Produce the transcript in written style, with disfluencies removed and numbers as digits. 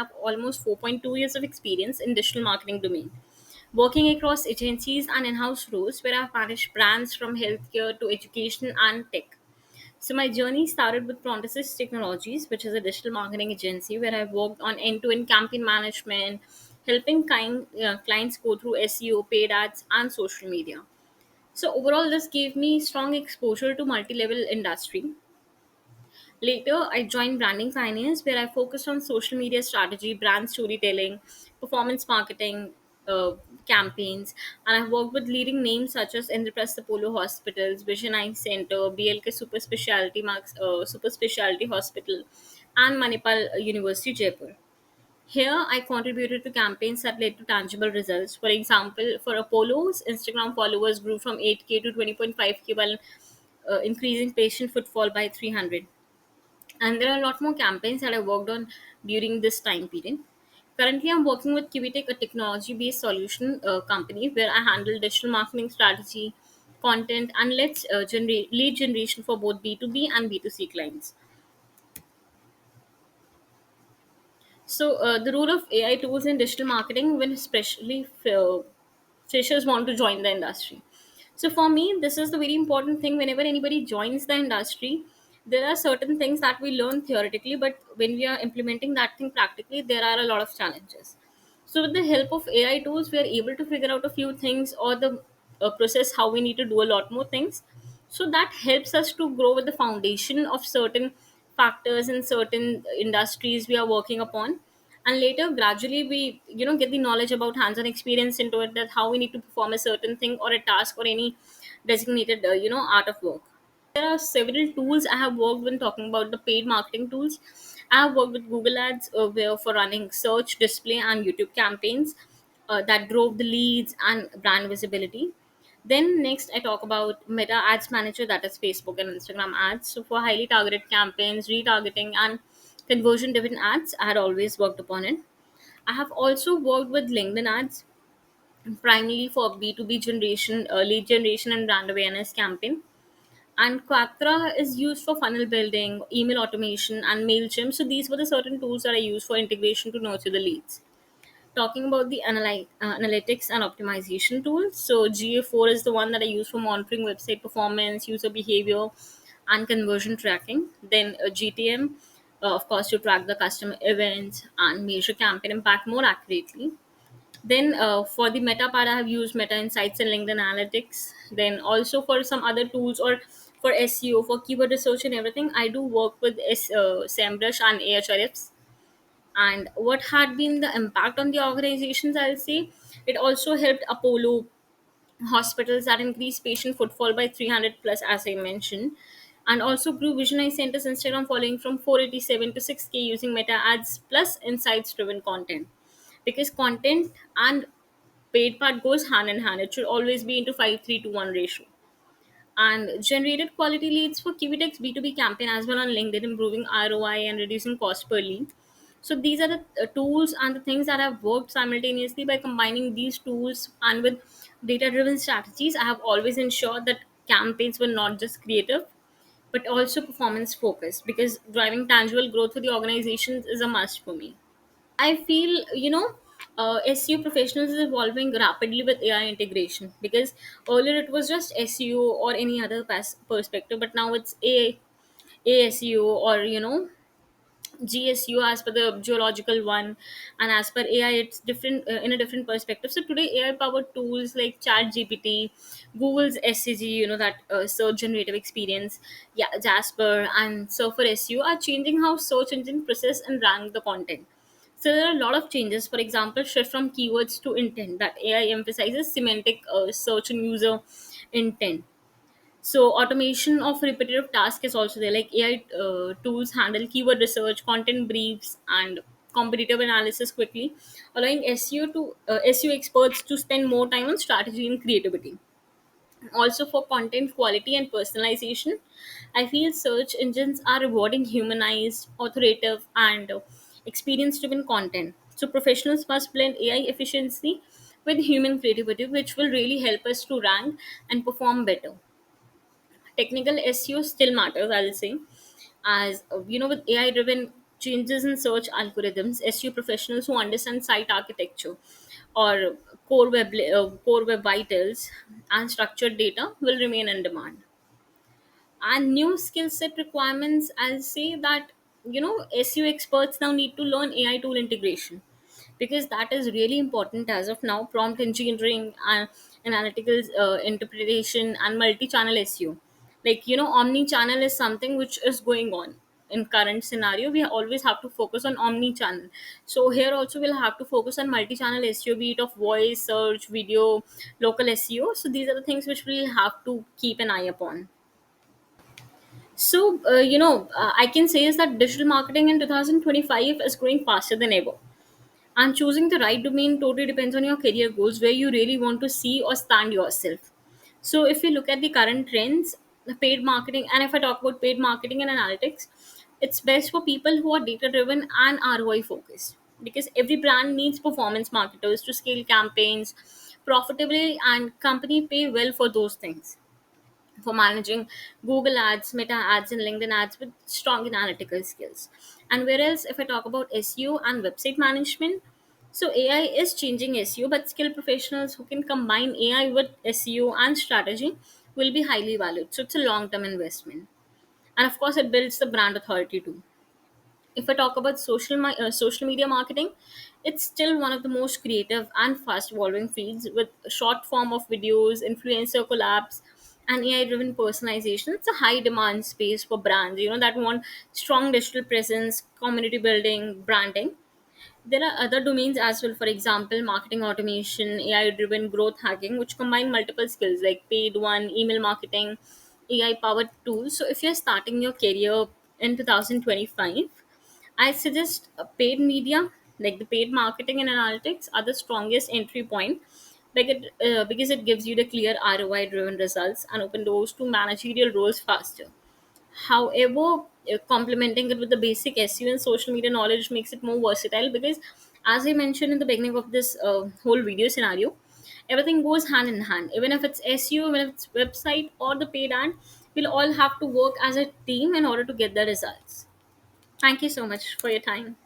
have almost 4.2 years of experience in digital marketing domain, working across agencies and in-house roles where I've managed brands from healthcare to education and tech. So my journey started with Prontosis Technologies, which is a digital marketing agency where I worked on end-to-end campaign management, helping clients go through SEO, paid ads, and social media. So overall, this gave me strong exposure to multi-level industry. Later, I joined Branding Pioneers, where I focused on social media strategy, brand storytelling, performance marketing campaigns, and I've worked with leading names such as Indraprastha Apollo Hospitals, Vision Eye Center, BLK Super Specialty Hospital, and Manipal University Jaipur. Here, I contributed to campaigns that led to tangible results. For example, for Apollo's Instagram followers grew from 8K to 20.5K while increasing patient footfall by 300. And there are a lot more campaigns that I worked on during this time period. Currently, I'm working with Kivitek, a technology-based solution company where I handle digital marketing strategy, content, and let's generate lead generation for both B2B and B2C clients. So, the role of AI tools in digital marketing when especially freshers want to join the industry. So for me, this is the very important thing. Whenever anybody joins the industry, there are certain things that we learn theoretically, but when we are implementing that thing practically, there are a lot of challenges. So with the help of AI tools, we are able to figure out a few things or the process how we need to do a lot more things. So that helps us to grow with the foundation of certain factors in certain industries we are working upon, and later gradually we get the knowledge about hands-on experience into it, that how we need to perform a certain thing or a task or any designated art of work. There are several tools I have worked when talking about the paid marketing tools. I have worked with Google Ads, where for running search, display, and YouTube campaigns that drove the leads and brand visibility. Then next, I talk about Meta Ads Manager, that is Facebook and Instagram ads. So for highly targeted campaigns, retargeting, and conversion-driven ads, I had always worked upon it. I have also worked with LinkedIn ads, primarily for B2B generation, lead generation, and brand awareness campaign. And Quatra is used for funnel building, email automation, and MailChimp. So these were the certain tools that I use for integration to nurture the leads. Talking about the analytics and optimization tools, so GA4 is the one that I use for monitoring website performance, user behavior, and conversion tracking. Then GTM, of course, to track the customer events and measure campaign impact more accurately. Then for the meta part, I have used Meta Insights and LinkedIn Analytics. Then also for some other tools or for SEO, for keyword research and everything, I do work with SEMrush and Ahrefs. And what had been the impact on the organizations, I'll say, it also helped Apollo hospitals that increased patient footfall by 300 plus, as I mentioned, and also grew Vision Eye Center's Instagram following from 487 to 6K using Meta Ads plus insights driven content, because content and paid part goes hand in hand. It should always be into 5:3 to 1 ratio. And generated quality leads for Kiwitex B2B campaign as well on LinkedIn, improving ROI and reducing cost per lead. So these are the tools and the things that have worked simultaneously. By combining these tools and with data driven strategies, I have always ensured that campaigns were not just creative but also performance focused, because driving tangible growth for the organizations is a must for me. I feel, SEO professionals is evolving rapidly with AI integration, because earlier it was just SEO or any other perspective, but now it's ASEO or GSU as per the geological one, and as per AI it's different in a different perspective. So today AI powered tools like Chat GPT, Google's SCG, that search generative experience, yeah, Jasper and Surfer SEO are changing how search engine process and rank the content. So there are a lot of changes. For example, shift from keywords to intent, that AI emphasizes semantic search and user intent. So automation of repetitive tasks is also there, like AI tools handle keyword research, content briefs, and competitive analysis quickly, allowing SEO experts to spend more time on strategy and creativity. Also for content quality and personalization, I feel search engines are rewarding humanized, authoritative, and experience driven content. So professionals must blend AI efficiency with human creativity, which will really help us to rank and perform better. Technical SEO still matters, I'll say, as with AI driven. changes in search algorithms, SEO professionals who understand site architecture or core web vitals and structured data will remain in demand. And new skill set requirements, I'll say that, SEO experts now need to learn AI tool integration, because that is really important as of now. Prompt engineering and analytical interpretation and multi-channel SEO, like, omni-channel is something which is going on in current scenario. We always have to focus on omni-channel. So here also we'll have to focus on multi-channel SEO, be it of voice, search, video, local SEO. So these are the things which we have to keep an eye upon. So, I can say is that digital marketing in 2025 is growing faster than ever. And choosing the right domain totally depends on your career goals, where you really want to see or stand yourself. So, if you look at the current trends, the paid marketing, and if I talk about paid marketing and analytics, it's best for people who are data driven and ROI focused, because every brand needs performance marketers to scale campaigns profitably, and company pay well for those things, for managing Google ads, Meta ads, and LinkedIn ads with strong analytical skills. And whereas if I talk about SEO and website management, so AI is changing SEO, but skilled professionals who can combine AI with SEO and strategy will be highly valued. So it's a long term investment. And of course, it builds the brand authority too. If I talk about social media marketing, it's still one of the most creative and fast evolving fields, with short form of videos, influencer collabs, and AI driven personalization. It's a high demand space for brands, that want strong digital presence, community building, branding. There are other domains as well, for example, marketing automation, AI driven growth hacking, which combine multiple skills like paid one, email marketing, AI powered tools. So if you're starting your career in 2025, I suggest a paid media, like the paid marketing and analytics, are the strongest entry point, because it gives you the clear ROI driven results and open doors to managerial roles faster. However, complementing it with the basic SEO and social media knowledge makes it more versatile, because, as I mentioned in the beginning of this whole video scenario, everything goes hand in hand. Even if it's SEO, even if it's website or the paid ad, we'll all have to work as a team in order to get the results. Thank you so much for your time.